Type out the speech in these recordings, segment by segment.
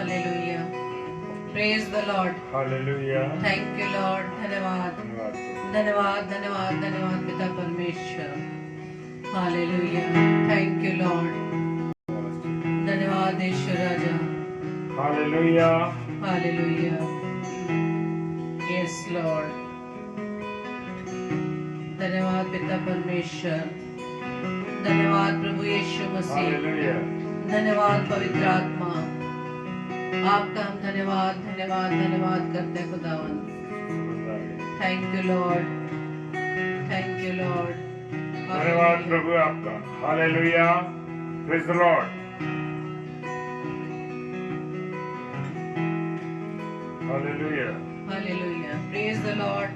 Hallelujah, praise the Lord, hallelujah, thank you Lord. धन्यवाद धन्यवाद धन्यवाद धन्यवाद पिता परमेश्वर, हालेलुया, थैंक यू लॉर्ड। धन्यवाद ईश्वर राजा, हालेलुया, हालेलुया, यस लॉर्ड। धन्यवाद पिता परमेश्वर, धन्यवाद प्रभु यीशु मसीह, हालेलुया, धन्यवाद पवित्र आत्मा, आपका हम धन्यवाद धन्यवाद धन्यवाद करते हैं खुदावन। Thank you Lord, thank you Lord. धन्यवाद प्रभु आपका। Hallelujah, praise the Lord. Hallelujah, hallelujah, praise the Lord.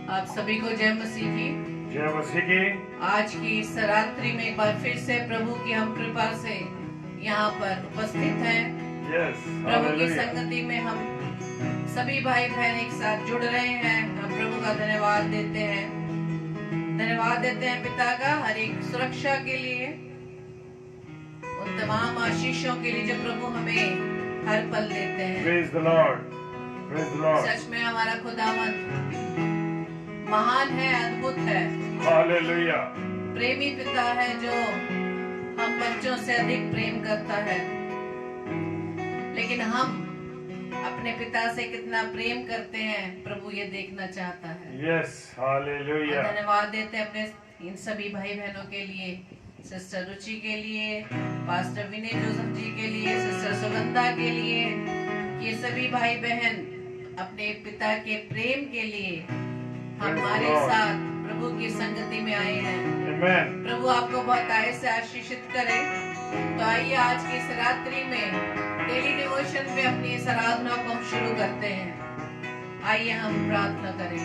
आप सभी को जय मसीह की। जय मसीह की। आज की इस रात्रि में एक बार फिर से प्रभु की हम कृपा से यहाँ पर उपस्थित हैं। यस, प्रभु की संगति में हम सभी भाई बहन एक साथ जुड़ रहे हैं। हम प्रभु का धन्यवाद देते हैं, धन्यवाद देते हैं पिता का हर एक सुरक्षा के लिए, उन तमाम आशीषों के लिए जो प्रभु हमें हर पल देते हैं। Praise the Lord, praise the Lord. सच में हमारा खुदावन महान है, अद्भुत है, हालेलुया, प्रेमी पिता है जो हम बच्चों से अधिक प्रेम करता है। लेकिन हम अपने पिता से कितना प्रेम करते हैं प्रभु ये देखना चाहता है। Yes, hallelujah. धन्यवाद देते हैं अपने इन सभी भाई बहनों के लिए, सिस्टर रुचि के लिए, पास्टर विनय जोसेफ जी के लिए, सिस्टर सुगंधा के लिए। ये सभी भाई बहन अपने पिता के प्रेम के लिए हमारे साथ प्रभु की संगति में आए हैं। आमेन। प्रभु आपको बहुत आय से आशीषित करे। तो आइए आज की इस रात्रि में डेली डिवोशन में अपनी इस आराधना को हम शुरू करते हैं। आइए हम प्रार्थना करें।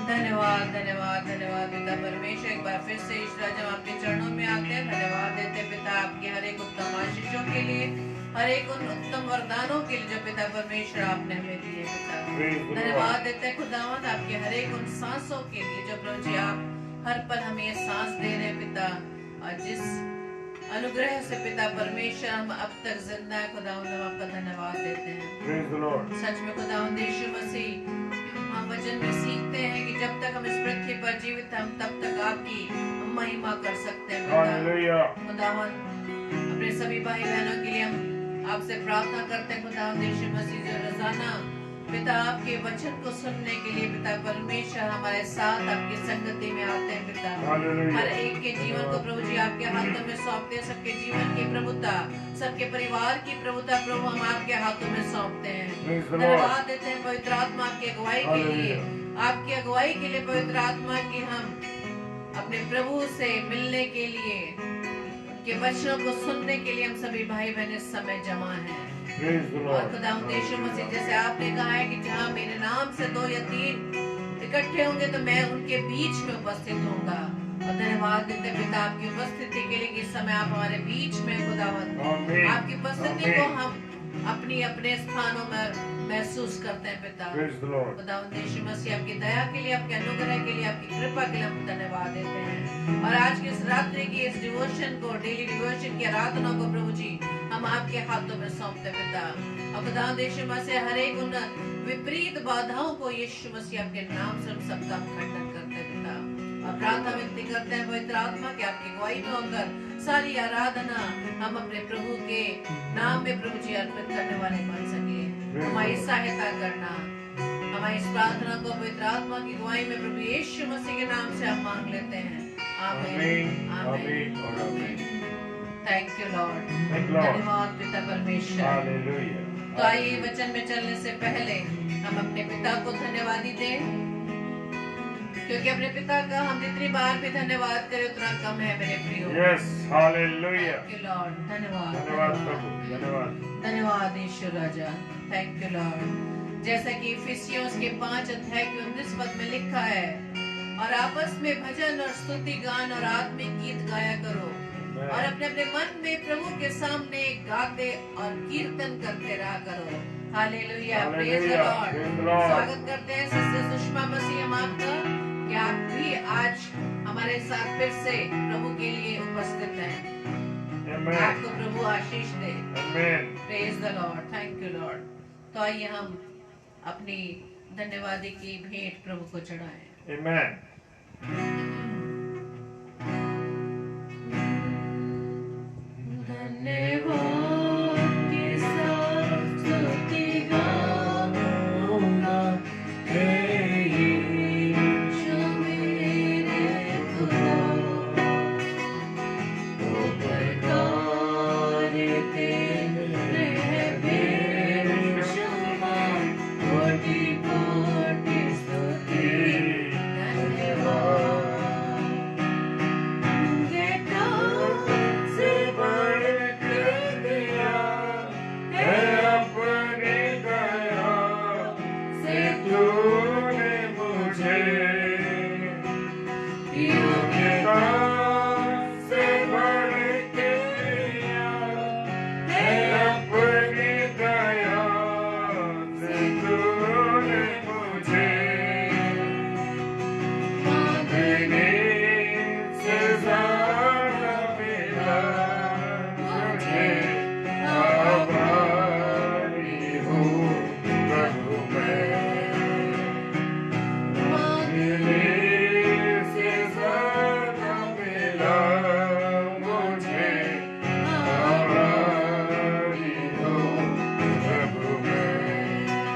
धन्यवाद धन्यवाद धन्यवाद पिता परमेश्वर, एक बार फिर से ईश्वर जब आपके चरणों में आते हैं, धन्यवाद देते हैं पिता आपके हर एक उत्तम आशीषों के लिए, हर एक उन उत्तम वरदानों के लिए जो पिता परमेश्वर आपने हमें दिए पिता। धन्यवाद देते हैं खुदावंद आपके हर एक उन सांसों के लिए जो प्रभु जी आप हर पल हमें ये सांस दे रहे हैं पिता, और जिस अनुग्रह से पिता परमेश्वर हम अब तक जिंदा है खुदावंद, हम आपका धन्यवाद देते हैं। सच में खुदावंद यीशु मसीह, हम वचन में सीखते हैं कि जब तक हम इस पृथ्वी पर जीवित हम तब तक आपकी महिमा कर सकते हैं पिता। खुदावंद अपने सभी भाई बहनों के लिए हम आपसे प्रार्थना करते हैं खुदावंद यीशु मसीह, जो रोजाना पिता आपके वचन को सुनने के लिए पिता परमेश्वर हमारे साथ आपकी संगति में आते हैं पिता। हर एक के जीवन को प्रभु जी आपके हाथों में सौंपते हैं, सबके जीवन की प्रभुता, सबके परिवार की प्रभुता प्रभु हम आपके हाथों में सौंपते हैं। धन्यवाद देते हैं पवित्र आत्मा की अगुवाई के लिए, आपकी अगुवाई के लिए पवित्र आत्मा की हम अपने प्रभु से मिलने के लिए, उनके वचनों को सुनने के लिए हम सभी भाई बहन इस समय जमा हैं। और खुदावंद यीशु मसीह, जैसे आपने कहा है कि जहाँ मेरे नाम से 2 या 3 इकट्ठे होंगे तो मैं उनके बीच में उपस्थित होऊंगा। और धन्यवाद देते पिता आपकी उपस्थिति के लिए कि इस समय आप हमारे बीच में खुदावंद, आपकी उपस्थिति को हम अपनी अपने स्थानों में महसूस करते हैं पिता। खुदावंद यीशु मसीह, आपकी दया के लिए, आपके अनुग्रह के लिए, आपकी कृपा के लिए हम धन्यवाद देते हैं। और आज की इस रात्रि की इस डिवोशन को, डेली डिवोशन की आराधना को प्रभु जी हम आपके हाथों में सौंपते पिता। और खुदावंद यीशु मसीह, हर एक उन विपरीत बाधाओं को यीशु मसीह आपके नाम से हम सबका खंडन करते पिता। और प्रार्थना विनती करते हैं पवित्र आत्मा के आपकी अगुवाई में होकर सारी आराधना हम अपने प्रभु के नाम में प्रभु जी अर्पित करने वाले बन सके। हमारी सहायता करना, हमारी इस प्रार्थना को पवित्र आत्मा की अगुवाई में प्रभु यीशु मसीह के नाम से हम मांग लेते हैं। आमीन, आमीन, आमीन। थैंक यू लॉर्ड, धन्यवाद पिता परमेश्वर। तो आइए वचन में चलने से पहले हम अपने पिता को धन्यवादी दें, क्योंकि अपने पिता का हम जितनी बार भी धन्यवाद करें उतना कम है मेरे प्रियो। Yes, hallelujah. Thank you Lord, धन्यवाद धन्यवाद प्रभु, धन्यवाद धन्यवाद ईश्वर राजा, थैंक यू लॉर्ड। जैसा कि इफिसियों के 5 अध्याय के 19 पद में लिखा है, और आपस में भजन और स्तुति गान और आत्मिक गीत गाया करो, और अपने अपने मन में प्रभु के सामने गाते और कीर्तन करते रहा करो। Hallelujah, praise the Lord. स्वागत करते हैं सिस्टर सुषमा मसीह हम आपका, कि आप भी आज हमारे साथ फिर से प्रभु के लिए उपस्थित हैं। आपको प्रभु प्रभु आशीष दे। Amen. Praise the Lord, thank you Lord. तो आइए हम अपनी धन्यवादी की भेंट प्रभु को चढ़ाएं। Amen. धन्यवाद के साथ स्तुति गाऊंगा, हे यीशु मेरे खुदा। उपकार तेरे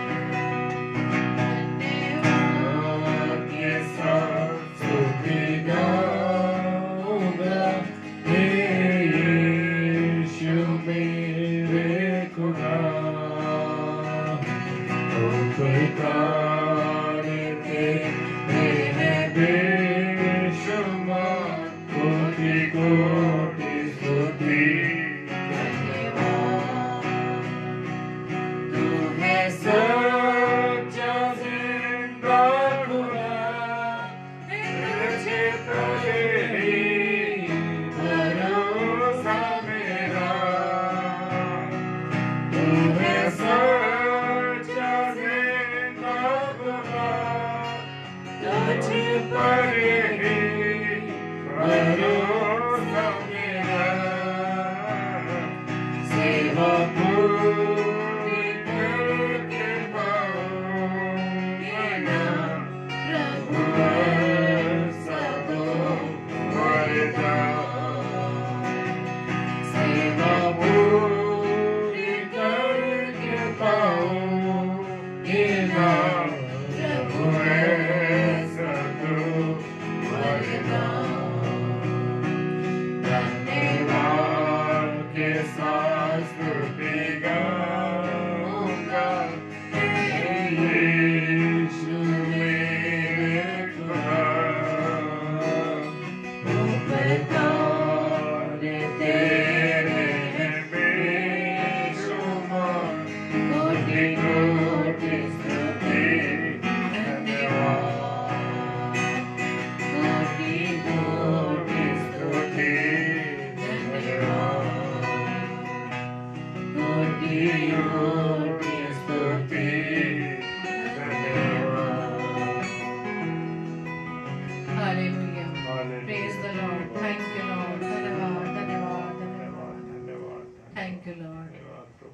हैं बेशुमार, कोटि कोटि स्तुति धन्यवाद।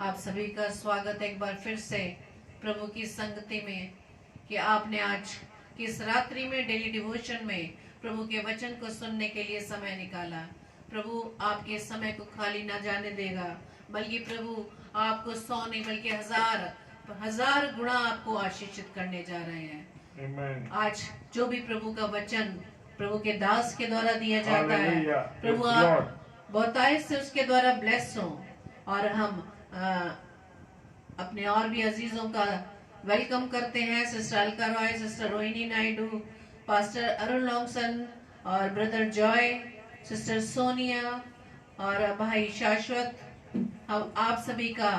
आप सभी का स्वागत एक बार फिर से प्रभु की संगति में, कि आपने आज की इस रात्रि में डेली डिवोशन में प्रभु के वचन को सुनने के लिए समय निकाला। प्रभु आपके समय को खाली ना जाने देगा, बल्कि प्रभु आपको 100 नहीं बल्कि हजार गुणा आपको आशीषित करने जा रहे हैं। Amen. आज जो भी प्रभु का वचन प्रभु के दास के द्वारा दिया जाता है, Hallelujah. प्रभु Yes, आप Lord. बहुतायत से उसके द्वारा ब्लेस हो। और हम अपने और भी अजीजों का वेलकम करते हैं। Sister Alka Roy, sister Rohini Naidu, pastor Arun Longson और ब्रदर जॉय, सिस्टर सोनिया और भाई शाश्वत। हम आप सभी का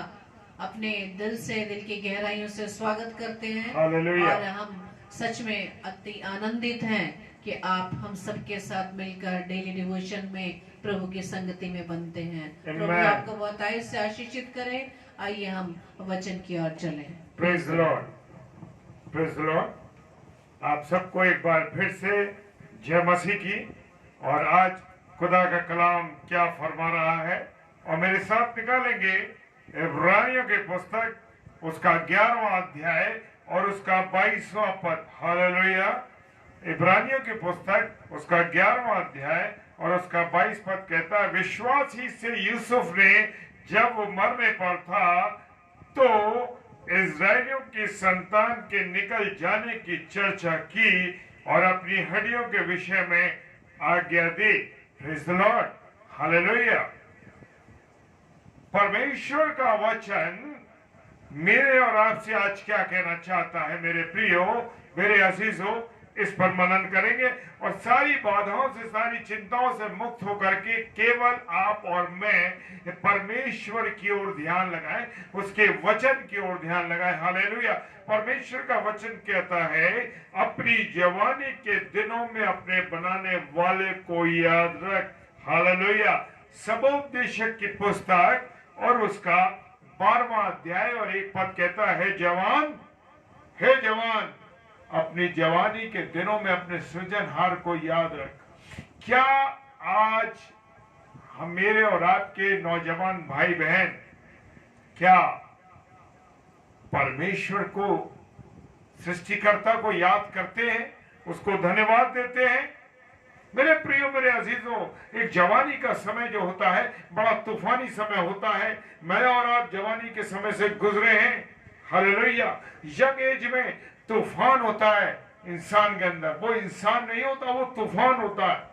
अपने दिल से, दिल की गहराइयों से स्वागत करते हैं। Hallelujah. और हम सच में अति आनंदित हैं कि आप हम सबके साथ मिलकर डेली डिवोशन में प्रभु की संगति में बनते हैं। प्रभु आपको बहुतायत से आशीषित करे। आइए हम वचन की ओर चलें। Praise the Lord. Praise the Lord. आप सबको एक बार फिर से जय मसीह की। और आज खुदा का कलाम क्या फरमा रहा है और मेरे साथ निकालेंगे इब्रानियों के पुस्तक उसका 11वां अध्याय और उसका 22वां पद। हालेलुया। इब्रानियों की पुस्तक उसका 11वां अध्याय और उसका 22 पद कहता है, विश्वास ही से यूसुफ ने जब वो मरने पर था तो इस्राएलियों की संतान के निकल जाने की चर्चा की और अपनी हड्डियों के विषय में आज्ञा दी। Praise the Lord. हालेलुया। परमेश्वर का वचन मेरे और आपसे आज क्या कहना चाहता है मेरे प्रियो, मेरे अजीजों, इस पर मनन करेंगे और सारी बाधाओं से, सारी चिंताओं से मुक्त होकर के केवल आप और मैं परमेश्वर की ओर ध्यान लगाएं, उसके वचन की ओर ध्यान लगाएं। हालेलुया। परमेश्वर का वचन कहता है, अपनी जवानी के दिनों में अपने बनाने वाले को याद रख। हालेलुया। सबोपदेशक की पुस्तक और उसका 12वां अध्याय और 1 पद कहता है, जवान, हे जवान, अपनी जवानी के दिनों में अपने सृजनहार को याद रख। क्या आज हम, मेरे और आपके नौजवान भाई बहन, क्या परमेश्वर को, सृष्टिकर्ता को याद करते हैं, उसको धन्यवाद देते हैं? मेरे प्रियो, मेरे अजीजों, एक जवानी का समय जो होता है बड़ा तूफानी समय होता है। मैं और आप जवानी के समय से गुजरे हैं। हालेलुया। यंग एज में तूफान होता है इंसान के अंदर। वो इंसान नहीं होता, वो तूफान होता है।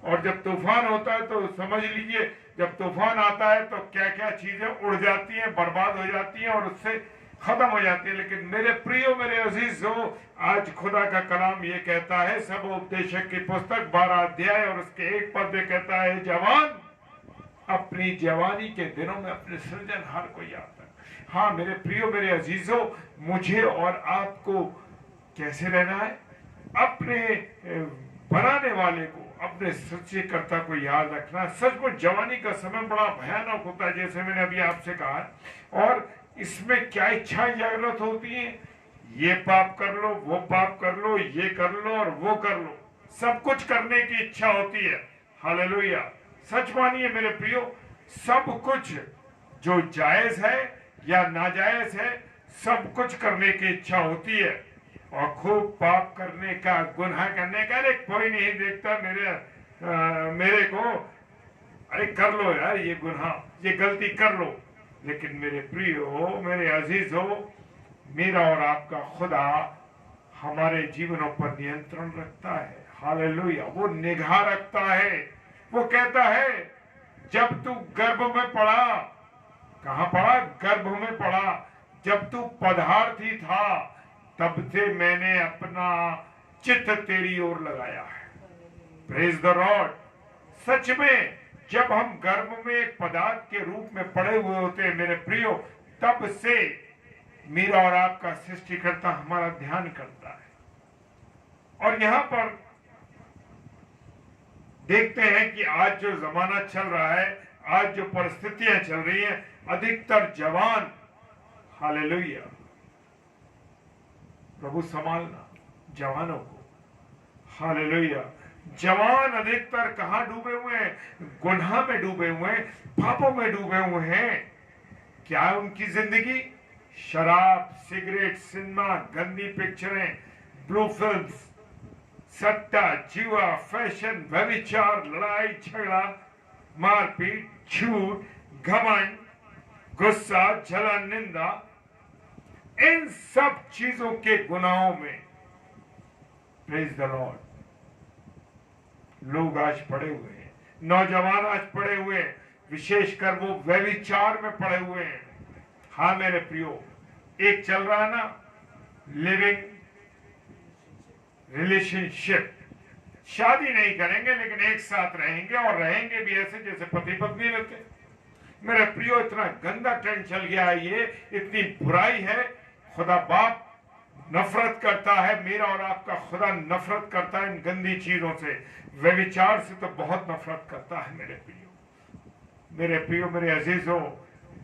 और जब तूफान होता है तो समझ लीजिए, जब तूफान आता है तो क्या क्या चीजें उड़ जाती हैं, बर्बाद हो जाती हैं और उससे खत्म हो जाती है। लेकिन मेरे प्रियो, मेरे अजीजों, आज खुदा का कलाम ये कहता है, सब उपदेशक की पुस्तक 12 अध्याय और उसके 1 पद में कहता है, जवान, अपनी जवानी के दिनों में अपने सृजनहार को याद रख। हाँ मेरे प्रियो, मेरे अजीजों, मुझे और आपको कैसे रहना है? अपने बनाने वाले को, अपने सृष्टिकर्ता को याद रखना। सचमुच जवानी का समय बड़ा भयानक होता है, जैसे मैंने अभी आपसे कहा। और इसमें क्या इच्छाएं जागृत होती हैं? ये पाप कर लो, वो पाप कर लो, ये कर लो और वो कर लो, सब कुछ करने की इच्छा होती है। हालेलुया। सच मानिए मेरे प्रियो, सब कुछ जो जायज है या नाजायज है, सब कुछ करने की इच्छा होती है। और खूब पाप करने का, गुनाह करने का, अरे कोई नहीं देखता मेरे को, अरे कर लो यार ये गुनाह, ये गलती कर लो। लेकिन मेरे प्रियो, मेरे अजीजों, मेरा और आपका खुदा हमारे जीवनों पर नियंत्रण रखता है। हालेलुया। वो निगाह रखता है। वो कहता है, जब तू गर्भ में पड़ा, कहां पड़ा? गर्भ में पड़ा। जब तू पदार्थी था, तब से मैंने अपना चित्त तेरी ओर लगाया है। Praise the Lord. सच में जब हम गर्भ में एक पदार्थ के रूप में पड़े हुए होते हैं मेरे प्रियो, तब से मेरा और आपका सृष्टिकर्ता हमारा ध्यान करता है। और यहां पर देखते हैं कि आज जो जमाना चल रहा है, आज जो परिस्थितियां चल रही हैं, अधिकतर जवान, हालेलुया, प्रभु संभालना जवानों को। हालेलुया। जवान अधिकतर कहां डूबे हुए हैं? गुनाह में डूबे हुए हैं, पापों में डूबे हुए हैं। क्या है उनकी जिंदगी? शराब, सिगरेट, सिनेमा, गंदी पिक्चरें, ब्लू फिल्म्स, सट्टा, जुआ, फैशन, व्यभिचार, लड़ाई झगड़ा, मारपीट, झूठ, घमंड, गुस्सा, जलन, निंदा, इन सब चीजों के गुनाहों में, प्रेज द लॉर्ड, लोग आज पड़े हुए हैं। नौजवान आज पड़े हुए हैं, विशेषकर वो व्यभिचार में पड़े हुए हैं। हाँ मेरे प्रियो, एक चल रहा है ना, लिविंग रिलेशनशिप, शादी नहीं करेंगे लेकिन एक साथ रहेंगे और रहेंगे भी ऐसे जैसे पति पत्नी रहते। मेरे प्रियो, इतना गंदा ट्रेंड चल गया है, ये इतनी बुराई है। खुदा बाप नफरत करता है, मेरा और आपका खुदा नफरत करता है इन गंदी चीजों से। व्यभिचार से तो बहुत नफरत करता है मेरे प्रियो। मेरे प्रियो, मेरे अजीजों,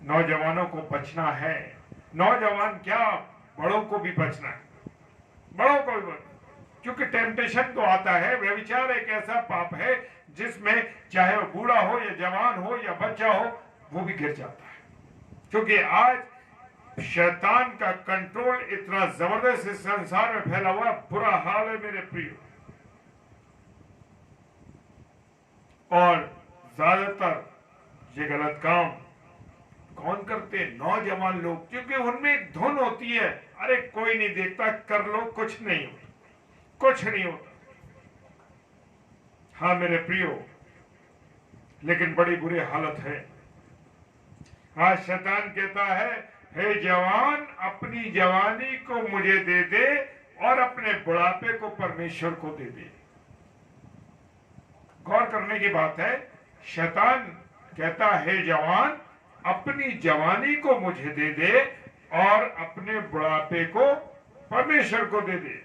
नौजवानों को बचना है। नौजवान क्या, बड़ों को भी बचना है, बड़ों को भी बचना, क्योंकि टेम्पटेशन तो आता है। व्यभिचार एक ऐसा पाप है जिसमें चाहे वो बूढ़ा हो या जवान हो या बच्चा हो, वो भी गिर जाता है, क्योंकि आज शैतान का कंट्रोल इतना जबरदस्त इस संसार में फैला हुआ, बुरा हाल है मेरे प्रियो। और ज्यादातर ये गलत काम कौन करते हैं? नौजवान लोग, क्योंकि उनमें एक धुन होती है, अरे कोई नहीं देखता, कर लो, कुछ नहीं होता, कुछ नहीं होता। हाँ मेरे प्रियो, लेकिन बड़ी बुरी हालत है। आज शैतान कहता है, हे जवान, अपनी जवानी को मुझे दे दे और अपने बुढ़ापे को परमेश्वर को दे दे। गौर करने की बात है, शैतान कहता है, हे जवान, अपनी जवानी को मुझे दे दे और अपने बुढ़ापे को परमेश्वर को दे दे।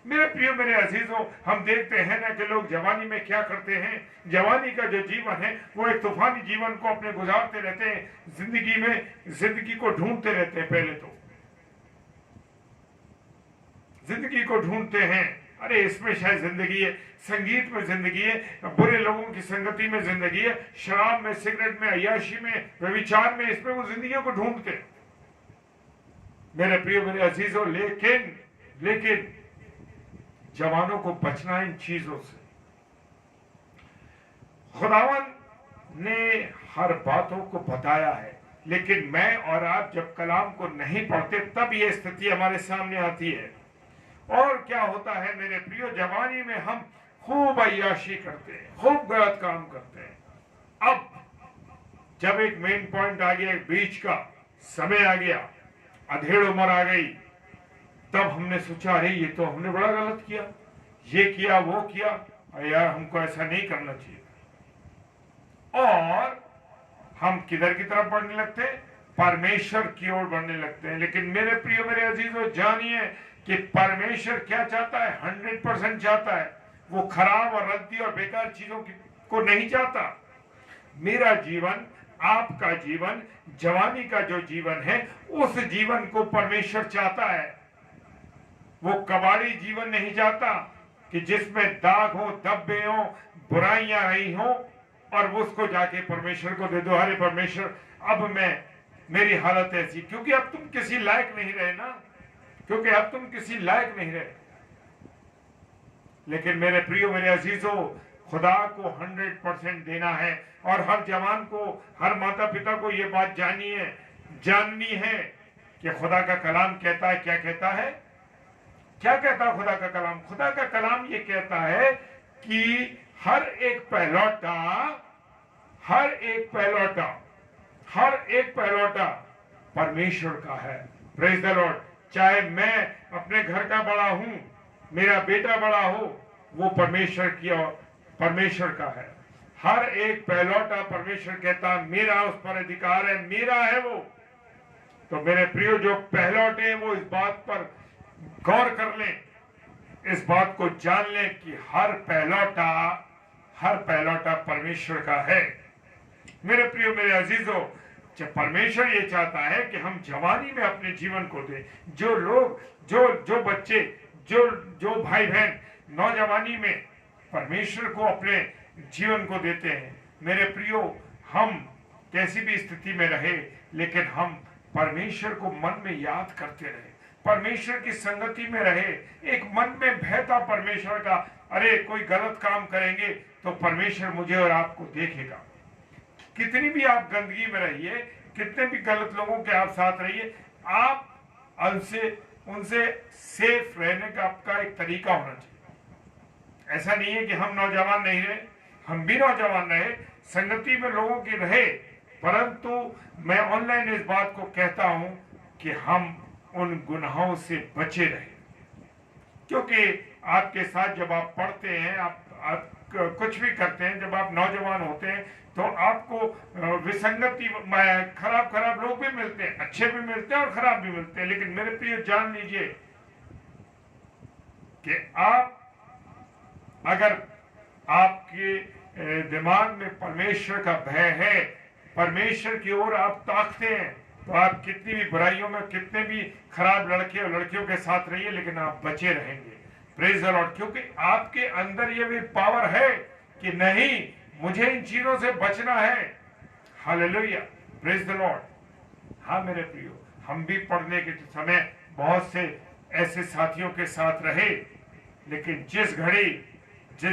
मेरे प्रियो, मेरे अजीजों, हम देखते हैं ना कि लोग जवानी में क्या करते हैं। जवानी का जो जीवन है वो एक तूफानी जीवन को अपने गुजारते रहते हैं, जिंदगी में जिंदगी को ढूंढते रहते हैं। पहले तो जिंदगी को ढूंढते हैं, अरे इसमें शायद जिंदगी है, संगीत में जिंदगी है, बुरे लोगों की संगति में जिंदगी है, शराब में, सिगरेट में, अय्याशी में, व्यभिचार में, इसमें वो जिंदगियों को ढूंढते हैं। मेरे प्रियो, मेरे अजीजों, लेकिन जवानों को बचना इन चीजों से। खुदावन ने हर बातों को बताया है, लेकिन मैं और आप जब कलाम को नहीं पढ़ते तब ये स्थिति हमारे सामने आती है। और क्या होता है मेरे प्रियो, जवानी में हम खूब अय्याशी करते हैं, खूब गलत काम करते हैं। अब जब एक मेन पॉइंट आ गया, बीच का समय आ गया, अधेड़ उम्र आ गई, तब हमने सोचा, अरे ये तो हमने बड़ा गलत किया, ये किया, वो किया, यार हमको ऐसा नहीं करना चाहिए। और हम किधर की तरफ बढ़ने लगते हैं? परमेश्वर की ओर बढ़ने लगते हैं। लेकिन मेरे प्रियो, मेरे अजीजों, जानिए कि परमेश्वर क्या चाहता है। 100% चाहता है। वो खराब और रद्दी और बेकार चीजों को नहीं चाहता। मेरा जीवन, आपका जीवन, जवानी का जो जीवन है, उस जीवन को परमेश्वर चाहता है। वो कबाड़ी जीवन नहीं चाहता कि जिसमें दाग हो, धब्बे हो, बुराइयां रही हो और वो उसको जाके परमेश्वर को दे दो। अरे परमेश्वर, अब मेरी हालत ऐसी, क्योंकि अब तुम किसी लायक नहीं रहे ना, क्योंकि अब तुम किसी लायक नहीं रहे। लेकिन मेरे प्रियो, मेरे अजीजों, खुदा को 100% देना है। और हर जवान को, हर माता पिता को ये बात जाननी है कि खुदा का कलाम कहता है, क्या कहता है, क्या कहता है खुदा का कलाम? खुदा का कलाम ये कहता है कि हर एक पहलौठा परमेश्वर का है। Praise the Lord. चाहे मैं अपने घर का बड़ा हूं, मेरा बेटा बड़ा हो, वो परमेश्वर का है। हर एक पहलौठा, परमेश्वर कहता है मेरा उस पर अधिकार है, मेरा है वो। तो मेरे प्रियो, जो पहलौठे वो इस बात पर गौर कर लें, इस बात को जान लें कि हर पहलौठा परमेश्वर का है। मेरे प्रियो, मेरे अजीजों, जब परमेश्वर ये चाहता है कि हम जवानी में अपने जीवन को दें, जो लोग, जो बच्चे, जो भाई बहन नौजवानी में परमेश्वर को अपने जीवन को देते हैं, मेरे प्रियो, हम कैसी भी स्थिति में रहे, लेकिन हम परमेश्वर को मन में याद करते रहे, परमेश्वर की संगति में रहे। एक मन में भय था परमेश्वर का, अरे कोई गलत काम करेंगे तो परमेश्वर मुझे और आपको देखेगा। कितनी भी आप गंदगी में रहिए, कितने भी गलत लोगों के आप साथ रहिए, आप उनसे सेफ रहने का आपका एक तरीका होना चाहिए। ऐसा नहीं है कि हम नौजवान नहीं रहे, हम भी नौजवान रहे, संगति में लोगों की रहे, परंतु मैं ऑनलाइन इस बात को कहता हूं कि हम उन गुनाहों से बचे रहे। क्योंकि आपके साथ जब आप पढ़ते हैं, आप कुछ भी करते हैं, जब आप नौजवान होते हैं तो आपको विसंगति, खराब लोग भी मिलते हैं, अच्छे भी मिलते हैं और खराब भी मिलते हैं। लेकिन मेरे प्रिय, जान लीजिए कि अगर आपके दिमाग में परमेश्वर का भय है, परमेश्वर की ओर आप ताकते हैं, तो आप कितनी भी बुराइयों में, कितने भी खराब लड़के और लड़कियों के साथ रहिए, लेकिन आप बचे रहेंगे। Praise the Lord. क्योंकि आपके अंदर ये भी पावर है कि नहीं, मुझे इन चीजों से बचना है। हालेलुया। Praise the Lord. हाँ मेरे प्रियो, हम भी पढ़ने के समय बहुत से ऐसे साथियों के साथ रहे, लेकिन जिस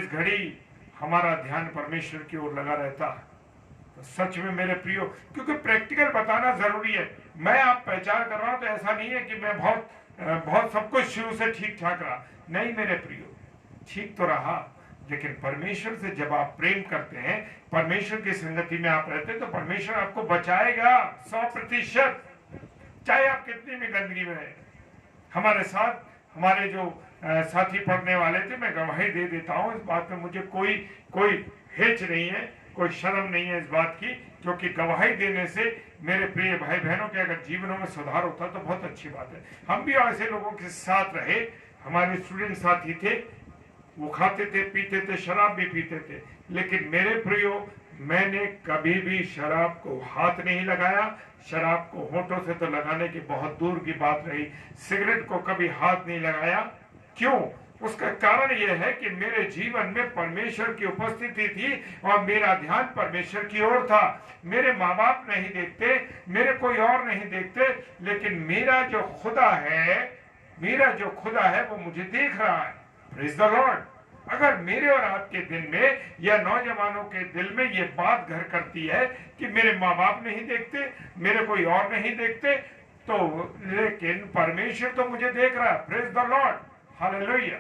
घड़ी हमारा ध्यान परमेश्वर की ओर लगा रहता है, तो सच में मेरे प्रियो, क्योंकि प्रैक्टिकल बताना जरूरी है। मैं आप पहचान कर रहा हूं तो ऐसा नहीं है कि मैं बहुत सब कुछ शुरू से ठीक ठाक रहा, नहीं मेरे प्रियो, ठीक तो रहा, लेकिन परमेश्वर से जब आप प्रेम करते हैं, परमेश्वर की संगति में आप रहते हैं, तो परमेश्वर आपको बचाएगा 100%, चाहे आप कितनी भी गंदगी में रहे। हमारे साथ हमारे जो साथी पढ़ने वाले थे, मैं गवाही दे देता हूं, इस बात में मुझे कोई हेच नहीं है, कोई शर्म नहीं है इस बात की, क्योंकि गवाही देने से मेरे प्रिय भाई बहनों के अगर जीवनों में सुधार होता तो बहुत अच्छी बात है। हम भी ऐसे लोगों के साथ रहे, हमारे स्टूडेंट साथी थे, वो खाते थे, पीते थे, शराब भी पीते थे, लेकिन मेरे प्रियो, मैंने कभी भी शराब को हाथ नहीं लगाया। शराब को होठों से तो लगाने की बहुत दूर की बात रही, सिगरेट को कभी हाथ नहीं लगाया। क्यों? उसका कारण यह है कि मेरे जीवन में परमेश्वर की उपस्थिति थी और मेरा ध्यान परमेश्वर की ओर था। मेरे माँ बाप नहीं देखते, मेरे कोई और नहीं देखते, लेकिन मेरा जो खुदा है वो मुझे देख रहा है। Praise the Lord. अगर मेरे और आपके दिल में या नौजवानों के दिल में ये बात घर करती है कि मेरे माँ बाप नहीं देखते, मेरे कोई और नहीं देखते, तो लेकिन परमेश्वर तो मुझे देख रहा है। Praise the Lord, hallelujah.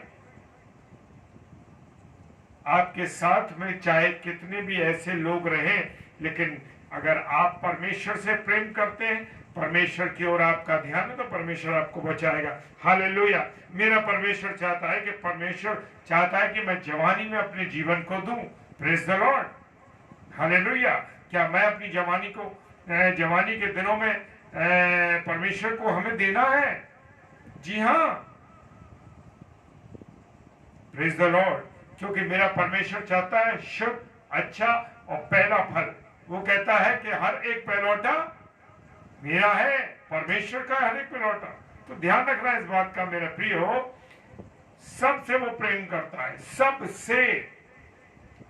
आपके साथ में चाहे कितने भी ऐसे लोग रहें, लेकिन अगर आप परमेश्वर से प्रेम करते हैं, परमेश्वर की ओर आपका ध्यान है, तो परमेश्वर आपको बचाएगा। हालेलुया। मेरा परमेश्वर चाहता है कि मैं जवानी में अपने जीवन को दूं। Praise the Lord, hallelujah. क्या मैं अपनी जवानी के दिनों में परमेश्वर को हमें देना है? जी हाँ, प्रेज द लॉर्ड। क्योंकि मेरा परमेश्वर चाहता है शुद्ध, अच्छा और पहला फल। वो कहता है कि हर एक पहलौठा मेरा है, परमेश्वर का हर एक पहलौठा। तो ध्यान रखना इस बात का मेरे प्रियो, सबसे वो प्रेम करता है, सबसे,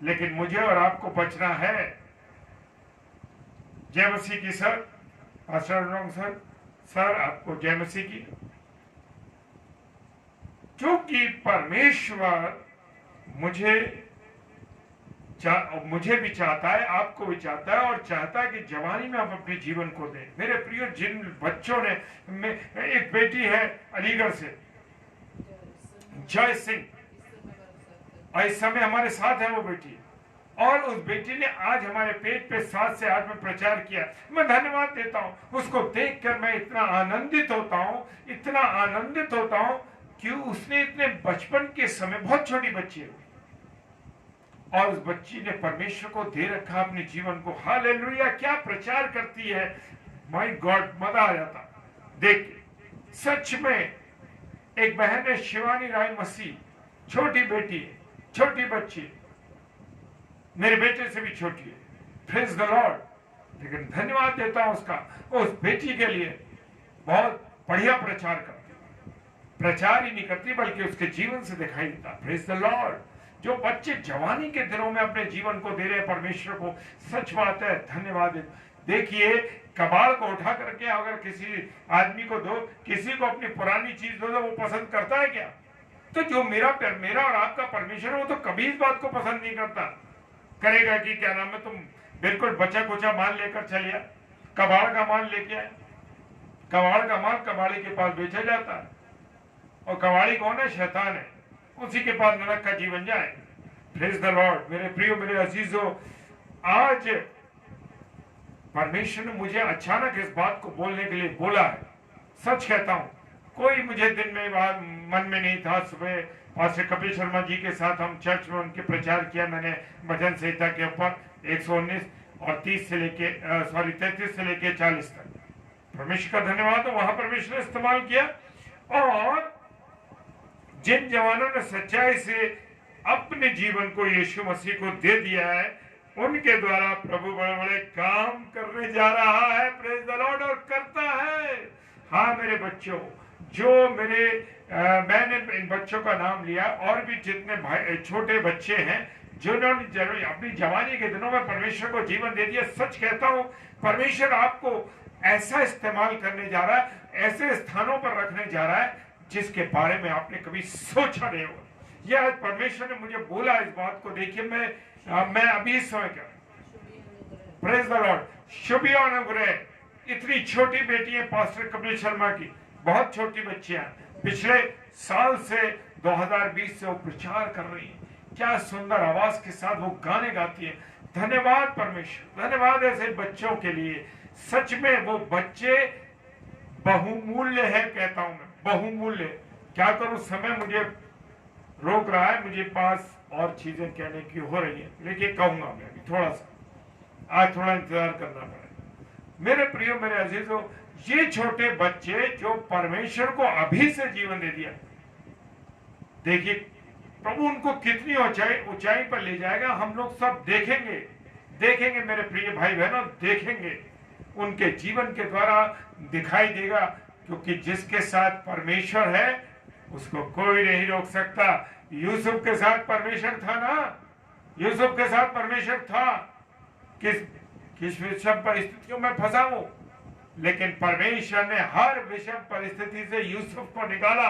लेकिन मुझे और आपको बचना है। जय मसीह की सर, सर आपको जय मसीह की। क्योंकि परमेश्वर मुझे भी चाहता है, आपको भी चाहता है, और चाहता है कि जवानी में आप अपने जीवन को दें। मेरे प्रियो, जिन बच्चों ने, एक बेटी है अलीगढ़ से, जय सिंह, और इस समय हमारे साथ है वो बेटी, और उस बेटी ने आज हमारे पेज पे 7 से 8 में प्रचार किया। मैं धन्यवाद देता हूं। उसको देखकर मैं इतना आनंदित होता हूं कि उसने इतने बचपन के समय, बहुत छोटी बच्ची है, और उस बच्ची ने परमेश्वर को दे रखा अपने जीवन को। हालेलुया। क्या प्रचार करती है, माय गॉड, मजा आ जाता देख के। सच में एक बहन है शिवानी राय मसीह, छोटी बेटी है, छोटी बच्ची, मेरे बेटे से भी छोटी है। Praise the Lord. लेकिन धन्यवाद देता हूं उस बेटी के लिए। बहुत बढ़िया प्रचार करती, प्रचार ही नहीं करती बल्कि उसके जीवन से दिखाई देता। Praise the Lord. जो बच्चे जवानी के दिनों में अपने जीवन को दे रहे हैं परमेश्वर को, सच बात है, धन्यवाद। देखिए, कबाड़ को उठा करके अगर किसी आदमी को दो, किसी को अपनी पुरानी चीज दो, तो वो पसंद करता है क्या? तो जो मेरा और आपका परमेश्वर है, वो तो कभी इस बात को पसंद नहीं करता। करेगा कि क्या नाम है, तुम बिल्कुल बचा कुचा माल लेकर चलिए, कबाड़ का माल लेके आए। कबाड़ का माल कबाड़ी के पास बेचा जाता है, और कबाड़ी कौन है? शैतान है, उसी के पास नरक का जीवन जाए। Praise the Lord. मेरे प्रियो, मेरे अजीजों, आज परमेश्वर ने मुझे अचानक इस बात को बोलने के लिए बोला है। सच कहता हूं, कोई मुझे दिन में मन में नहीं था। सुबह पास्टर कपिल शर्मा जी के साथ हम चर्च में उनके प्रचार किया। मैंने भजन संहिता के ऊपर 119 और 33 से लेके 40 तक, परमेश्वर का धन्यवाद हो, वहां परमेश्वर ने इस्तेमाल किया। और जिन जवानों ने सच्चाई से अपने जीवन को यीशु मसीह को दे दिया है, उनके द्वारा प्रभु बड़े बड़े काम करने जा रहा है। Praise the Lord. और करता है। हाँ मेरे बच्चों, जो मैंने इन बच्चों का नाम लिया, और भी जितने भाई छोटे बच्चे हैं, जिन्होंने अपनी जवानी के दिनों में परमेश्वर को जीवन दे दिया, सच कहता हूं परमेश्वर आपको ऐसा इस्तेमाल करने जा रहा है, ऐसे स्थानों पर रखने जा रहा है जिसके बारे में आपने कभी सोचा नहीं होगा। यह आज परमेश्वर ने मुझे बोला इस बात को। देखिए मैं अभी इस समय क्या, प्रेज द लॉर्ड, शुभ अनुग्रह। इतनी छोटी बेटी है पास्टर कपिल शर्मा की, बहुत छोटी बच्चियां, पिछले साल से 2020 से वो प्रचार कर रही है। क्या सुंदर आवाज के साथ वो गाने गाती है। धन्यवाद परमेश्वर, धन्यवाद ऐसे बच्चों के लिए। सच में वो बच्चे बहुमूल्य है, कहता हूं मैं, बहुमूल्य। क्या करूं, समय मुझे रोक रहा है, मुझे पास और चीजें कहने की हो रही है, लेकिन कहूंगा मैं अभी थोड़ा सा, आज थोड़ा इंतजार करना पड़ेगा। मेरे प्रियो, मेरे अजीजों, ये छोटे बच्चे जो परमेश्वर को अभी से जीवन दे दिया, देखिए प्रभु उनको कितनी ऊंचाई पर ले जाएगा, हम लोग सब देखेंगे मेरे प्रिय भाई बहनों, देखेंगे। उनके जीवन के द्वारा दिखाई देगा, क्योंकि जिसके साथ परमेश्वर है उसको कोई नहीं रोक सकता। यूसुफ के साथ परमेश्वर था ना, यूसुफ के साथ परमेश्वर था। किस विषम परिस्थितियों में फंसा वो, लेकिन परमेश्वर ने हर विषम परिस्थिति से यूसुफ को निकाला।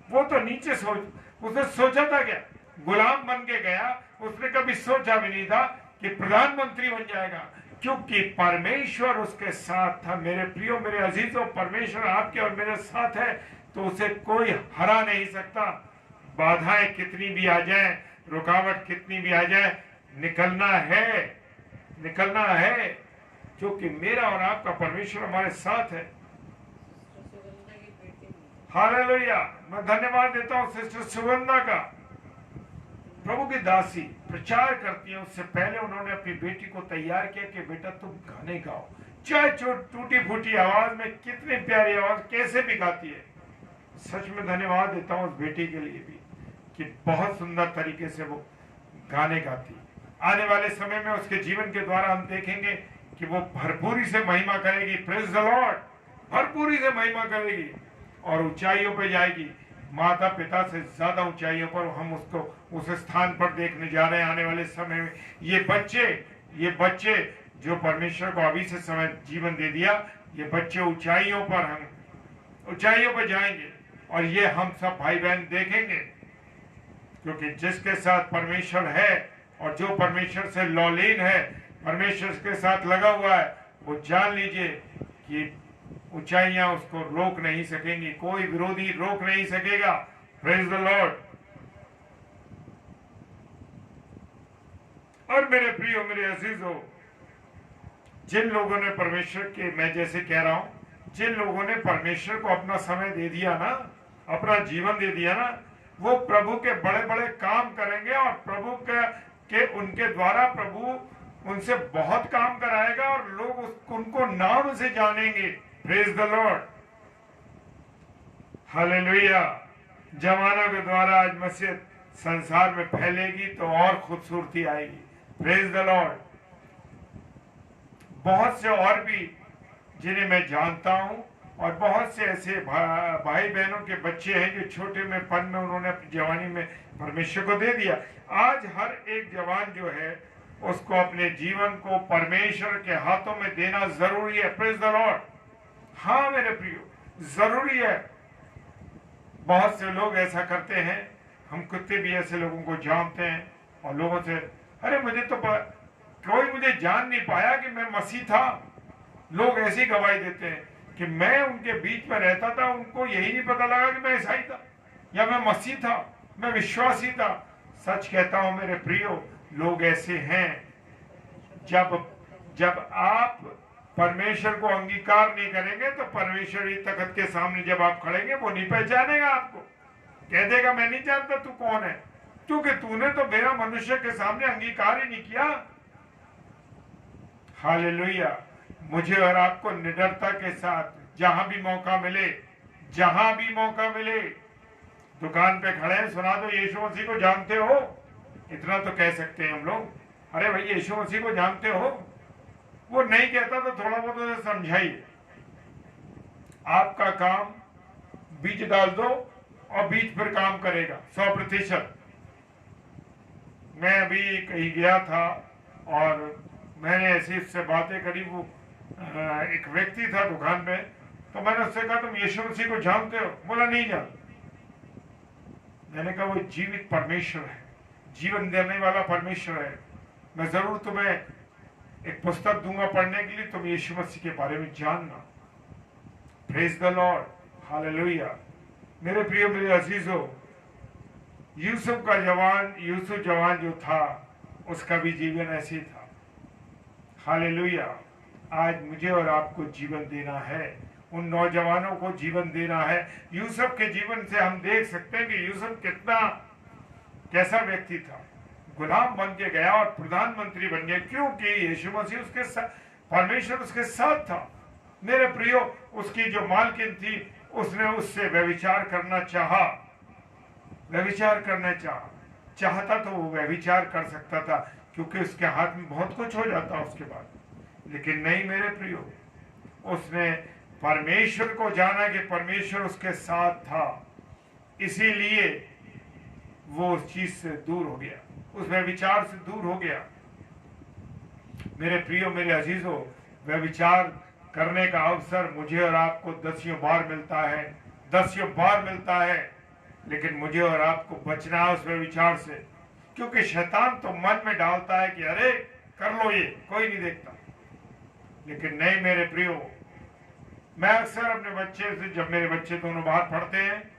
वो तो नीचे उसने सोचा था क्या, गुलाम बन के गया, उसने कभी सोचा भी नहीं था कि प्रधानमंत्री बन जाएगा, क्योंकि परमेश्वर उसके साथ था। मेरे प्रियो, मेरे अजीजों, परमेश्वर आपके और मेरे साथ है तो उसे कोई हरा नहीं सकता। बाधाएं कितनी भी आ जाए, रुकावट कितनी भी आ जाए, निकलना है, क्योंकि मेरा और आपका परमेश्वर हमारे साथ है। हालेलुया। मैं धन्यवाद देता हूं सिस्टर सुगंधा का। प्रभु की दासी प्रचार करती है, उससे पहले उन्होंने अपनी बेटी को तैयार किया कि बेटा तुम गाने गाओ, चाहे टूटी फूटी आवाज में, कितनी प्यारी आवाज, कैसे भी गाती है। सच में धन्यवाद देता हूं उस बेटी के लिए भी कि बहुत सुंदर तरीके से वो गाने गाती है। आने वाले समय में उसके जीवन के द्वारा हम देखेंगे कि वो भरपूरी से महिमा करेगी। प्रेज द लॉर्ड, भरपूरी से महिमा करेगी और ऊंचाइयों पर जाएगी। माता पिता से ज्यादा ऊंचाइयों पर हम उसको उस स्थान पर देखने जा रहे हैं आने वाले समय में। ये बच्चे जो परमेश्वर को अभी से समय जीवन दे दिया, ये बच्चे ऊंचाइयों पर जाएंगे और ये हम सब भाई बहन देखेंगे, क्योंकि जिसके साथ परमेश्वर है और जो परमेश्वर से लौलीन है, परमेश्वर के साथ लगा हुआ है, वो जान लीजिए कि ऊंचाइयां उसको रोक नहीं सकेंगी, कोई विरोधी रोक नहीं सकेगा। Praise the Lord. और मेरे प्रियो, मेरे अजीजों, जिन लोगों ने परमेश्वर के, मैं जैसे कह रहा हूं, जिन लोगों ने परमेश्वर को अपना समय दे दिया ना, अपना जीवन दे दिया ना, वो प्रभु के बड़े बड़े काम करेंगे और प्रभु के उनके द्वारा प्रभु उनसे बहुत काम कराएगा और लोग उनको नाम से जानेंगे। Praise the Lord, hallelujah. जवानों के द्वारा आज मस्जिद संसार में फैलेगी तो और खूबसूरती आएगी। Praise the Lord. बहुत से और भी जिन्हें मैं जानता हूं और बहुत से ऐसे भाई बहनों के बच्चे हैं जो छोटे में पन में उन्होंने अपनी जवानी में परमेश्वर को दे दिया। आज हर एक जवान जो है उसको अपने जीवन को परमेश्वर के हाथों में देना जरूरी है। Praise the Lord. हाँ मेरे प्रियो, जरूरी है। बहुत से लोग ऐसा करते हैं, हम कुत्ते भी ऐसे लोगों को जानते हैं और लोगों से, अरे मुझे तो कोई मुझे जान नहीं पाया कि मैं मसीह था। लोग ऐसी गवाही देते हैं कि मैं उनके बीच में रहता था, उनको यही नहीं पता लगा कि मैं ईसाई था या मैं मसीह था, मैं विश्वासी था। सच कहता हूं मेरे प्रियो, लोग ऐसे हैं। जब आप परमेश्वर को अंगीकार नहीं करेंगे तो परमेश्वर की तख्त के सामने जब आप खड़ेंगे वो नहीं पहचानेगा आपको, कह देगा मैं नहीं जानता तू कौन है, क्योंकि तूने तो मेरा मनुष्य के सामने अंगीकार ही नहीं किया। हालेलुया। मुझे और आपको निडरता के साथ जहां भी मौका मिले, दुकान पे खड़े हैं, सुना दो यीशु मसीह को जानते हो, इतना तो कह सकते हैं हम लोग। अरे भाई यीशु मसीह को जानते हो, वो नहीं कहता तो थोड़ा बहुत उसे समझाइए। आपका काम बीज डाल दो और बीज फिर काम करेगा 100%। मैं अभी कहीं गया था और मैंने ऐसी उससे बातें करी। वो एक व्यक्ति था दुकान में, तो मैंने उससे कहा तुम यीशु मसीह को जानते हो? बोला नहीं जानते। मैंने कहा वो जीवित परमेश्वर है, जीवन देने वाला परमेश्वर है। मैं जरूर तुम्हें एक पुस्तक दूंगा पढ़ने के लिए, तुम यीशु मसीह के बारे में जानना। Praise the Lord, hallelujah. मेरे प्रियो, मेरे अजीजों, यूसुफ जवान जो था, उसका भी जीवन ऐसे ही था। हालेलुया। आज मुझे और आपको जीवन देना है, उन नौजवानों को जीवन देना है। यूसुफ के जीवन से हम देख सकते हैं कि यूसुफ कैसा व्यक्ति था। गुलाम बन के गया और प्रधानमंत्री बन गया, क्योंकि यीशु मसीह उसके साथ, परमेश्वर उसके साथ था। मेरे प्रियो, उसकी जो मालकिन थी, उसने उससे व्यभिचार करना चाहता तो वो व्यभिचार कर सकता था, क्योंकि उसके हाथ में बहुत कुछ हो जाता उसके बाद। लेकिन नहीं मेरे प्रियो, उसने परमेश्वर को जाना कि परमेश्वर उसके साथ था, इसीलिए वो उस चीज से दूर हो गया, उस व्यभिचार से दूर हो गया। मेरे प्रियो, मेरे अजीजों, व्यभिचार करने का अवसर मुझे और आपको दसियों बार मिलता है, लेकिन मुझे और आपको बचना है उस व्यभिचार से। क्योंकि शैतान तो मन में डालता है कि अरे कर लो, ये कोई नहीं देखता। लेकिन नहीं मेरे प्रियो, मैं अक्सर अपने बच्चे से, जब मेरे बच्चे दोनों बाहर पढ़ते हैं,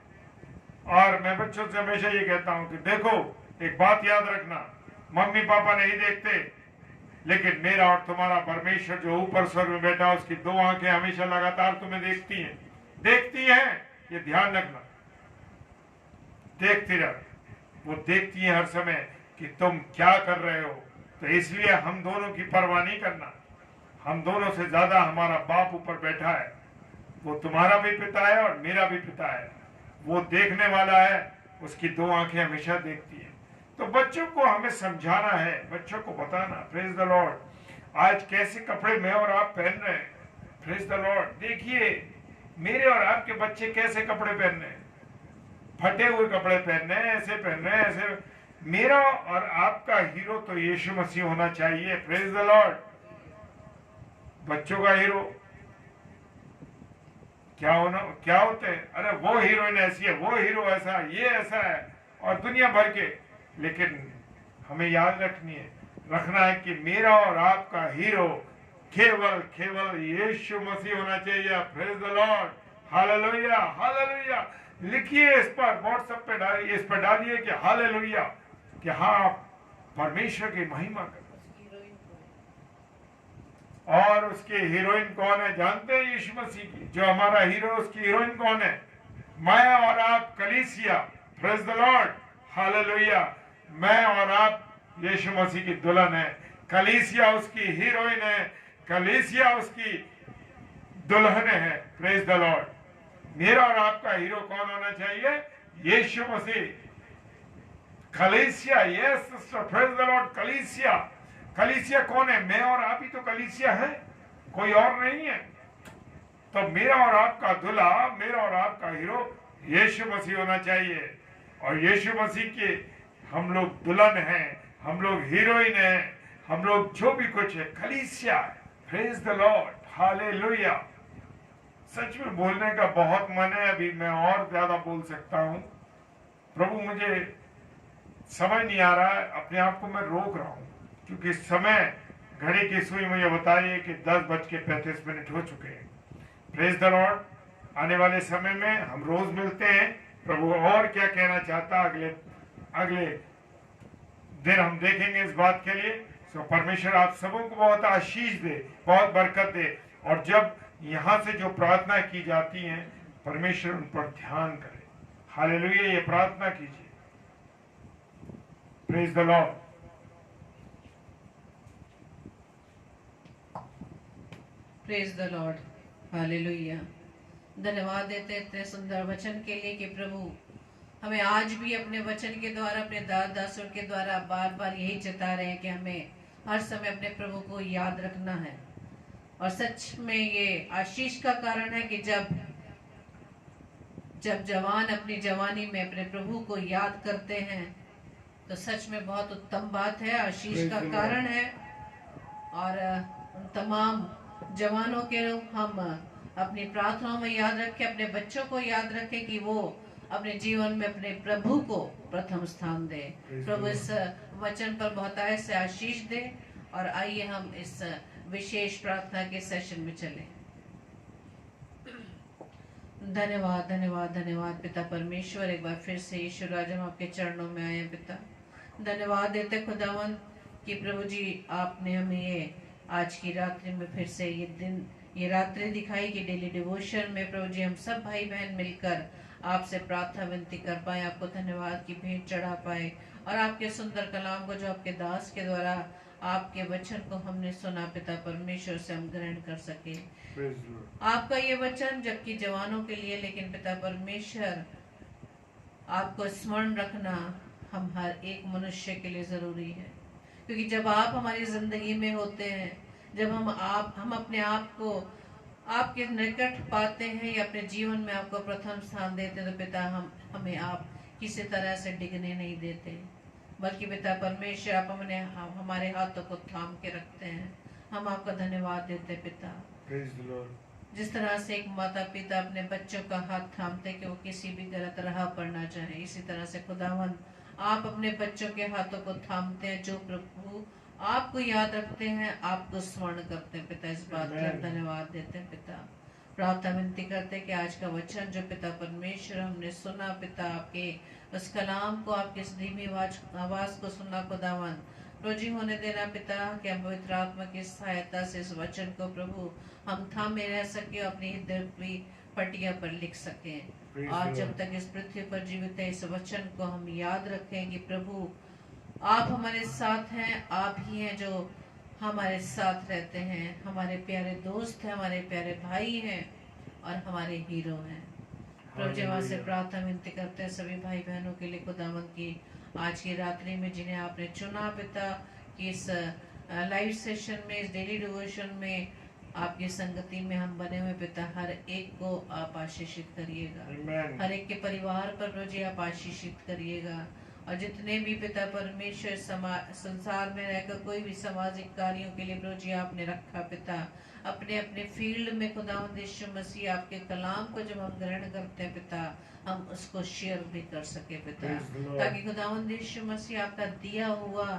और मैं बच्चों से हमेशा ये कहता हूं कि देखो, एक बात याद रखना, मम्मी पापा नहीं देखते, लेकिन मेरा और तुम्हारा परमेश्वर जो ऊपर स्वर्ग में बैठा, उसकी दो आंखें हमेशा लगातार तुम्हें देखती हैं। ये ध्यान रखना, देखती रह, वो देखती है हर समय कि तुम क्या कर रहे हो। तो इसलिए हम दोनों की परवाह नहीं करना। हम दोनों से ज्यादा हमारा बाप ऊपर बैठा है, वो तुम्हारा भी पिता है और मेरा भी पिता है। वो देखने वाला है, उसकी दो आंखें हमेशा देखती है। तो बच्चों को हमें समझाना है, बच्चों को बताना। Praise the Lord. आज कैसे कपड़े मैं और आप पहन रहे हैं, प्रेज द लॉर्ड। देखिए मेरे और आपके बच्चे कैसे कपड़े पहन रहे हैं, फटे हुए कपड़े पहन रहे हैं, ऐसे पहन रहे हैं, ऐसे। मेरा और आपका हीरो तो यीशु मसीह होना चाहिए। Praise the Lord. बच्चों का हीरो क्या होते हैं? अरे वो हीरोइन ऐसी है, वो हीरो ऐसा, ये ऐसा है, और दुनिया भर के। लेकिन हमें याद रखना है कि मेरा और आपका हीरो केवल यीशु मसीह होना चाहिए। Praise the Lord, hallelujah, hallelujah. लिखिए इस पर, व्हाट्सएप पे डालिए, इस पर डालिए कि हालेलुया, कि हाँ परमेश्वर की महिमा कर। और उसकी हीरोइन कौन है जानते हैं? यीशु मसीह की। जो हमारा हीरो, उसकी हीरोइन कौन है? मैं और आप कलीसिया। Praise the Lord, hallelujah. मैं और आप यीशु मसीह की दुल्हन है, कलीसिया उसकी हीरोइन है, कलीसिया उसकी दुल्हन है। Praise the Lord. मेरा और आपका हीरो कौन होना चाहिए? यीशु मसीह। कलीसिया, yes sister, praise the Lord. कलीसिया कौन है? मैं और आप ही तो कलीसिया है, कोई और नहीं है। तो मेरा और आपका दूल्हा, मेरा और आपका हीरो यीशु मसीह होना चाहिए। और यीशु मसीह के हम लोग दुल्हन हैं, हम लोग हीरोइन हैं, हम लोग जो भी कुछ है, कलीसिया। Praise the Lord, hallelujah. सच में बोलने का बहुत मन है, अभी मैं और ज्यादा बोल सकता हूं। प्रभु मुझे समझ नहीं आ रहा है, अपने आप को मैं रोक रहा हूं, क्योंकि समय, घड़ी की सुई मुझे बताइए कि 10:35 हो चुके हैं। Praise the Lord. आने वाले समय में हम रोज मिलते हैं। प्रभु और क्या कहना चाहता अगले दिन हम देखेंगे इस बात के लिए। सो परमेश्वर आप सबों को बहुत आशीष दे, बहुत बरकत दे। और जब यहाँ से जो प्रार्थना की जाती है, परमेश्वर उन पर ध्यान करे। हालेलुया, ये प्रार्थना कीजिए। Praise the Lord. Praise the Lord, hallelujah. धन्यवाद देते हैं इतने सुंदर वचन के लिए कि प्रभु हमें आज भी अपने वचन के द्वारा, अपने दासों के द्वारा बार बार यही जता रहे हैं कि हमें हर समय अपने प्रभु को याद रखना है। और सच में ये आशीष का कारण है कि जब जवान अपनी जवानी में अपने प्रभु को याद करते हैं, तो सच में बहुत उत्तम बात है, आशीष का Praise the कारण Lord. है। और उन तमाम जवानों के हम अपनी प्रार्थनाओं में याद रखें, अपने बच्चों को याद रखें कि वो अपने जीवन में अपने प्रभु को प्रथम स्थान दे। Praise प्रभु the इस वचन पर बहुतायत से आशीष दे। और आइए हम इस विशेष प्रार्थना के सेशन में चलें। धन्यवाद धन्यवाद धन्यवाद पिता परमेश्वर, एक बार फिर से यीशु राजा हम आपके चरणों में आए हैं पिता। धन्यवाद देते खुदावन कि प्रभु जी आपने हमें ये आज की रात्रि में फिर से ये रात्रि दिखाई कि डेली डिवोशन में प्रभु जी हम सब भाई बहन मिलकर आपसे प्रार्थना विनती कर पाए, आपको धन्यवाद की भेंट चढ़ा पाए और आपके सुंदर कलाम को जो आपके दास के द्वारा आपके वचन को हमने सुना पिता परमेश्वर से हम ग्रहण कर सके। Praise the Lord. आपका ये वचन जबकि जवानों के लिए, लेकिन पिता परमेश्वर आपको स्मरण रखना हम हर एक मनुष्य के लिए जरूरी है। क्योंकि जब आप हमारी जिंदगी में होते हैं, जब हम अपने आप को आपके निकट पाते हैं या अपने जीवन में आपको प्रथम स्थान देते हैं, तो पिता हमें आप किसी तरह से डिगने नहीं देते, बल्कि पिता परमेश्वर आप हमारे हाथों को थाम के रखते हैं। हम आपका धन्यवाद देते पिता। Praise the Lord. जिस तरह से एक माता पिता अपने बच्चों का हाथ थामते कि वो किसी भी गलत राह पर ना जाए, इसी तरह से खुदावन आप अपने बच्चों के हाथों को थामते हैं, जो प्रभु आपको याद रखते हैं, आपको स्मरण करते हैं पिता। इस बात के लिए हम धन्यवाद देते हैं पिता। प्रार्थना विनती करते हैं कि आज का वचन जो पिता परमेश्वर हमने सुना पिता, आपके उस कलाम को, आपकी इस धीमी आवाज को सुना खुदावन, रोजी होने देना पिता कि हम पवित्र आत्मा की सहायता से इस वचन को प्रभु हम थामे रह सके, अपनी हृदय की पटिया पर लिख सकें। और जब तक इस पृथ्वी पर जीवित है, इस वचन को हम याद रखें कि प्रभु आप हमारे साथ हैं, आप ही हैं जो हमारे साथ रहते हैं, हमारे प्यारे दोस्त हैं, हमारे प्यारे भाई हैं और हमारे हीरो हैं। प्रभु जी वहाँ से प्रार्थना विनती करते हैं सभी भाई बहनों के लिए खुदावंद की आज की रात्रि में जिन्हें आपने चुना पिता, कि इस लाइव सेशन में, इस डेली डिवोशन में आपकी संगति में हम बने हुए पिता, हर एक को आप आशीषित करिएगा। Amen. हर एक के परिवार पर प्रभु जी आप आशीषित करिएगा। और जितने भी पिता परमेश्वर संसार में रहकर कोई भी सामाजिक कार्यों के लिए प्रभु जी आपने रखा पिता, अपने अपने फील्ड में खुदावंद यीशु मसीह आपके कलाम को जब हम ग्रहण करते हैं पिता, हम उसको शेयर भी कर सके पिता, Praise the Lord. ताकि खुदावंद यीशु मसीह आपका दिया हुआ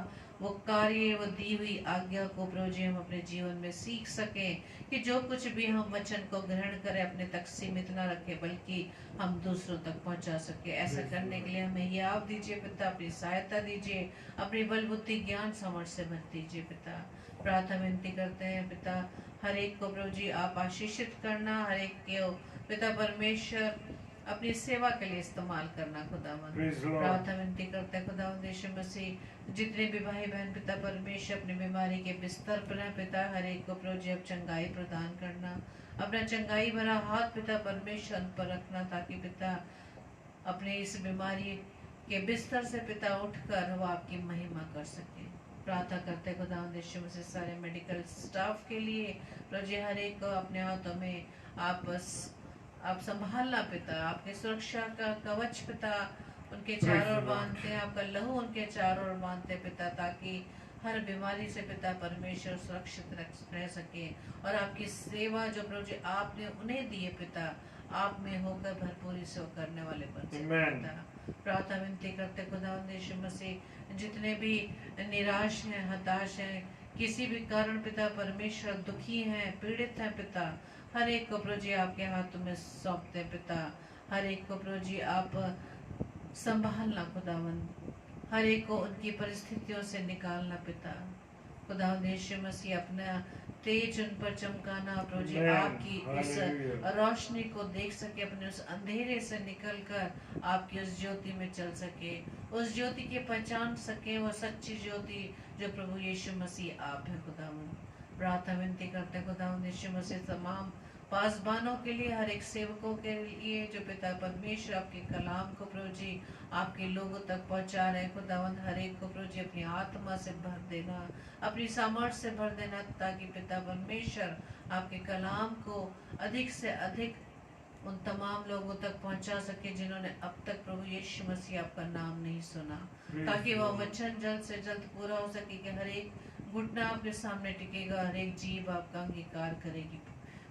वो कार्य, वो दी हुई आज्ञा को प्रभु जी हम अपने जीवन में सीख सकें, कि जो कुछ भी हम वचन को ग्रहण करें अपने तक सीमित न रखें, बल्कि हम दूसरों तक पहुंचा सके। ऐसा करने के लिए हमें ये आप दीजिए पिता, अपनी सहायता दीजिए, अपनी बल बुद्धि ज्ञान समझ से भर दीजिए पिता। प्रार्थना विनती करते हैं पिता, हर एक को प्रभु जी आप आशीषित करना, हर एक को पिता परमेश्वर अपनी सेवा के लिए इस्तेमाल करना खुदावंद। Praise the Lord. प्रार्थना विनती करते हैं खुदावंद यीशु मसीह, जितने भी भाई बहन पिता परमेश्वर अपनी बीमारी के बिस्तर पर हैं पिता, हर एक को प्रभु जी अब चंगाई प्रदान करना, अपना चंगाई भरा हाथ पिता परमेश्वर पर रखना, ताकि पिता अपने इस बीमारी के बिस्तर से पिता उठकर वो आपकी महिमा कर सके। प्रार्थना करते खुदावंद यीशु मसीह सारे मेडिकल स्टाफ के लिए, प्रभु जी हर एक को अपने हाथों में आप संभालना पिता, आपके सुरक्षा का कवच पिता उनके चारों ओर बांधते हैं, आपका लहू उनके चारों ओर बांधते पिता, ताकि हर बीमारी से पिता परमेश्वर सुरक्षित रह सके, और आपकी सेवा जो प्रभु जी आपने उन्हें दी है पिता, आप में होकर भरपूरी से वो करने वाले बन सके Amen. पिता। प्रार्थना विनती करते खुदावंद यीशु मसीह, जितने भी निराश हैं, हताश हैं, किसी भी कारण पिता परमेश्वर दुखी हैं, पीड़ित हैं पिता, हर एक को प्रभु जी आपके हाथों में सौंपते हैं पिता, हर एक को प्रभु जी आप संभालना खुदावंद, हर एक को उनकी परिस्थितियों से निकालना पिता। खुदावंद यीशु मसीह अपना तेज उन पर चमकाना, प्रभु जी Amen. आपकी इस Hallelujah. रोशनी को देख सके, अपने उस अंधेरे से निकलकर आपकी उस ज्योति में चल सके, उस ज्योति की पहचान सके, वो सच्ची ज्योति जो प्रभु यीशु मसीह आप है खुदावंद। प्रार्थना विनती करते खुदावंद यीशु मसीह तमाम पासबानों के लिए, हर एक सेवकों के लिए जो पिता परमेश्वर आपके कलाम को प्रभु जी आपके लोगों तक पहुंचा रहे खुदावंद, हर एक को प्रभु जी अपनी आत्मा से भर देना, अपनी सामर्थ्य से भर देना, ताकि पिता परमेश्वर आपके कलाम को अधिक से अधिक उन तमाम लोगों तक पहुंचा सके जिन्होंने अब तक प्रभु यीशु मसीह आपका नाम नहीं सुना, ताकि वह वचन जल्द से जल्द पूरा हो सके कि हर एक घुटना आपके सामने टिकेगा, हर एक जीव आपका अंगीकार करेगी।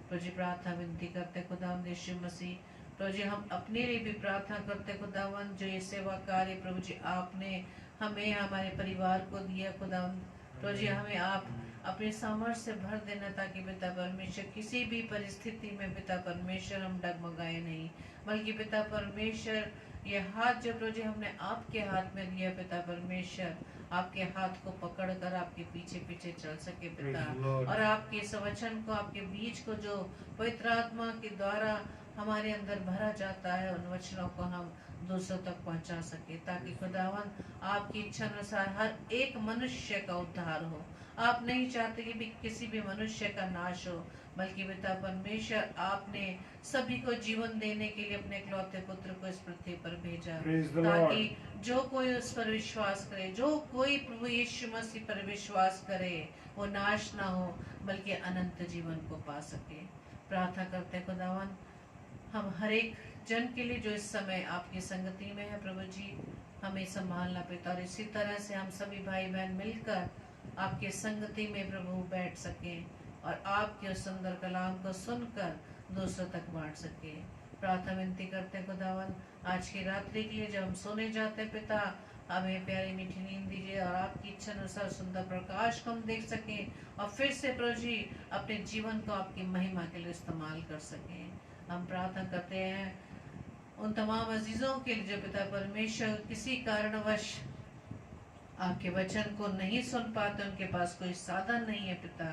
प्रभु जी प्रार्थना विनती करते खुदावंद यीशु मसीह, प्रभु जी हम अपने लिए भी प्रार्थना करते खुदावंद, जो ये सेवा कार्य प्रभु जी आपने हमें हमारे परिवार को दिया खुदावंद, प्रभु जी हमें आप अपने सामर्थ्य से भर देना, ताकि पिता परमेश्वर किसी भी परिस्थिति में पिता परमेश्वर हम डगमगाए नहीं, बल्कि पिता परमेश्वर ये हाथ जो प्रभु जी हमने आपके हाथ में दिया पिता परमेश्वर, आपके हाथ को पकड़कर आपके पीछे पीछे चल सके पिता, और आपके इस वचन को, आपके बीज को जो पवित्र आत्मा के द्वारा हमारे अंदर भरा जाता है, उन वचनों को हम दूसरों तक पहुंचा सके, ताकि खुदावन आपकी इच्छा अनुसार हर एक मनुष्य का उद्धार हो। आप नहीं चाहते कि भी किसी भी मनुष्य का नाश हो, बल्कि पिता परमेश्वर आपने सभी को जीवन देने के लिए अपने इकलौते पुत्र को इस पृथ्वी पर भेजा, ताकि जो कोई उस पर विश्वास करे, जो कोई प्रभु यीशु मसीह पर विश्वास करे, वो नाश ना हो बल्कि अनंत जीवन को पा सके। प्रार्थना करते खुदावन हम हर एक जन के लिए जो इस समय आपकी संगति में है, प्रभु जी हमें संभालना पिता, और इसी तरह से हम सभी भाई बहन मिलकर आपके संगति में प्रभु बैठ सके और आपके उस सुंदर कलाम को सुनकर दूसरों तक बांट सके। प्रार्थना विनती करते खुदावन आज की रात्रि के लिए जब हम सोने जाते पिता, हमें प्यारी मीठी नींद दीजिए और आपकी इच्छा अनुसार सुंदर प्रकाश को हम देख सकें, और फिर से प्रभु जी अपने जीवन को आपकी महिमा के लिए इस्तेमाल कर सकें। हम प्रार्थना करते हैं उन तमाम अजीजों के लिए जो पिता परमेश्वर किसी कारणवश आपके वचन को नहीं सुन पाते, उनके पास कोई साधन नहीं है पिता,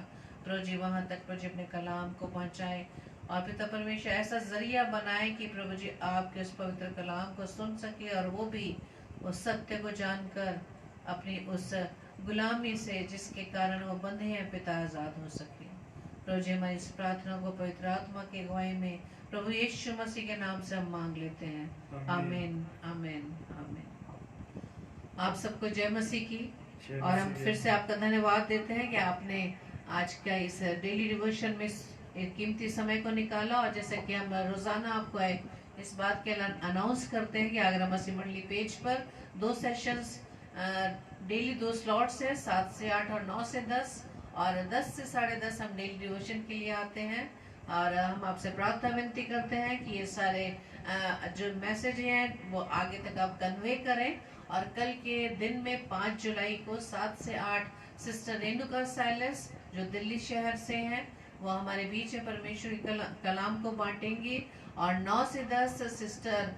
प्रभु जी वहां तक प्रभु जी अपने कलाम को पहुंचाए, और पिता परमेश्वर ऐसा जरिया बनाए कि प्रभु जी आपके उस पवित्र कलाम को सुन सके, और वो भी उस सत्य को जानकर अपनी उस गुलामी से जिसके कारण वो बंधे हैं पिता आजाद हो सके। प्रभु जी हमारी इस प्रार्थना को पवित्र आत्मा की अगुवाई में प्रभु यीशु मसीह के नाम से हम मांग लेते हैं। आमीन आमीन आमीन। आप सबको जय मसीह की, और हम फिर से आपका धन्यवाद देते हैं कि आपने आज का इस डेली डिवोशन में एक कीमती समय को निकाला, और जैसे कि हम रोजाना आपको इस बात के अनाउंस करते हैं कि आगरा मसीह मंडली पेज पर 2 सेशंस डेली 2 स्लॉट्स है, 7 से 8 और 9 से 10, और 10 से 10:30 हम डेली डिवोशन के लिए आते हैं। और हम आपसे प्रार्थना विनती करते हैं कि ये सारे जो मैसेज हैं वो आगे तक आप कन्वे करें, और कल के दिन में 5 जुलाई को 7 से 8 सिस्टर रेणुका साइलस जो दिल्ली शहर से हैं वो हमारे बीच में परमेश्वर की कलाम को बांटेंगी, और 9 से 10 सिस्टर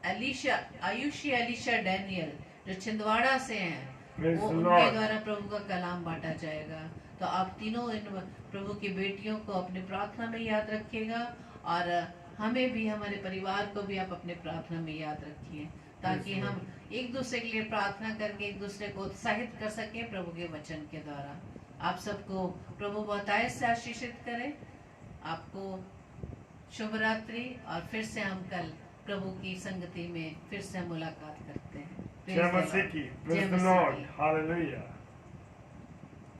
आयुषी अलीशा डैनियल जो छिंदवाड़ा से हैं, वो उनके द्वारा प्रभु का कलाम बांटा जाएगा। तो आप तीनों इन प्रभु की बेटियों को अपनी प्रार्थना में याद रखिएगा, और हमें भी, हमारे परिवार को भी आप अपने प्रार्थना में याद रखिए, ताकि हम एक दूसरे के लिए प्रार्थना करके एक दूसरे को उत्साहित कर सकें प्रभु के वचन के द्वारा। आप सबको प्रभु बहुतायत से आशीषित करें। आपको शुभ रात्रि, और फिर से हम कल प्रभु की संगति में फिर से मुलाकात करते हैं। जय मसीह की। Praise the Lord. हालेलुया।